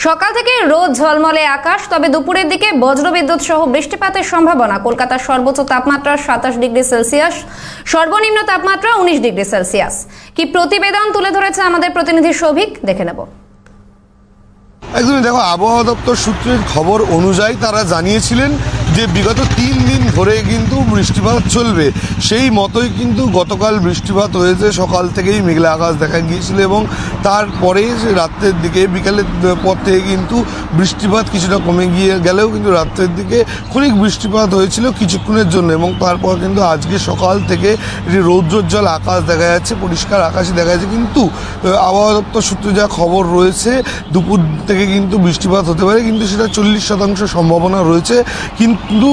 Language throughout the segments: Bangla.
সকাল থেকে রোদ ঝলমলে আকাশ, তবে দুপুরের দিকে বজ্রবিদ্যুৎ সহ বৃষ্টিপাতের সম্ভাবনা। কলকাতার সর্বোচ্চ তাপমাত্রা 27 ডিগ্রি সেলসিয়াস, সর্বনিম্ন তাপমাত্রা 19 ডিগ্রি সেলসিয়াস। কি প্রতিবেদন তুলে ধরেছে আমাদের প্রতিনিধি শোভিক, দেখে নেব। একদমই দেখো, আবহাওয়া দপ্তর সূত্রের খবর অনুযায়ী তারা জানিয়েছিলেন যে বিগত 3 দিন ধরে কিন্তু বৃষ্টিপাত চলবে। সেই মতোই কিন্তু গতকাল বৃষ্টিপাত হয়েছে। সকাল থেকেই মেঘলা আকাশ দেখা গিয়েছিল এবং তারপরে রাত্রের দিকে বিকালের পর থেকে কিন্তু বৃষ্টিপাত কিছুটা কমে গিয়ে গেলেও কিন্তু রাত্রের দিকে ক্ষণিক বৃষ্টিপাত হয়েছিল কিছুক্ষণের জন্য, এবং তারপর কিন্তু আজকে সকাল থেকে একটি রৌদ্রোজ্জ্বল আকাশ দেখা যাচ্ছে, পরিষ্কার আকাশই দেখা যাচ্ছে। কিন্তু আবহাওয়া দপ্তর সূত্রে যা খবর রয়েছে, দুপুর থেকে কিন্তু বৃষ্টিপাত হতে পারে, কিন্তু সেটা 40% সম্ভাবনা রয়েছে। কিন্তু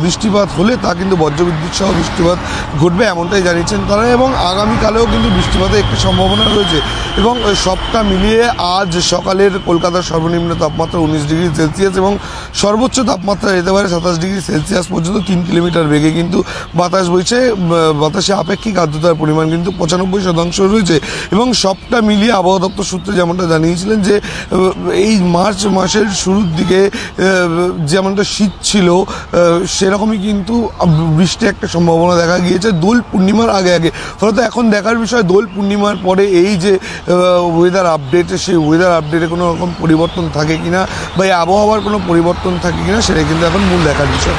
বৃষ্টিপাত হলে তা কিন্তু বজ্রবিদ্যুৎ সহ বৃষ্টিপাত ঘটবে এমনটাই জানিয়েছেন তারা, এবং আগামীকালেও কিন্তু বৃষ্টিপাতের একটি সম্ভাবনা রয়েছে। এবং সবটা মিলিয়ে আজ সকালের কলকাতার সর্বনিম্ন তাপমাত্রা 19 ডিগ্রি সেলসিয়াস এবং সর্বোচ্চ তাপমাত্রা যেতে পারে 27 ডিগ্রি সেলসিয়াস পর্যন্ত। 3 কিলোমিটার বেগে কিন্তু বাতাস বইছে। বাতাসে আপেক্ষিক আর্দ্রতার পরিমাণ কিন্তু 95% রয়েছে। এবং সবটা মিলিয়ে আবহাওয়া দপ্তর সূত্রে যেমনটা জানিয়েছিলেন যে এই মার্চ মাসের শুরুর দিকে যেমনটা শীত ছিল সেরকমই কিন্তু বৃষ্টির একটা সম্ভাবনা দেখা গিয়েছে দোল পূর্ণিমার আগে আগে। ফলত এখন দেখার বিষয় দোল পূর্ণিমার পরে এই যে ওয়েদার আপডেট, সেই ওয়েদার আপডেটে কোনো রকম পরিবর্তন থাকে কিনা বা এই আবহাওয়ার কোনো পরিবর্তন থাকে কিনা, সেটা কিন্তু এখন মূল দেখার বিষয়।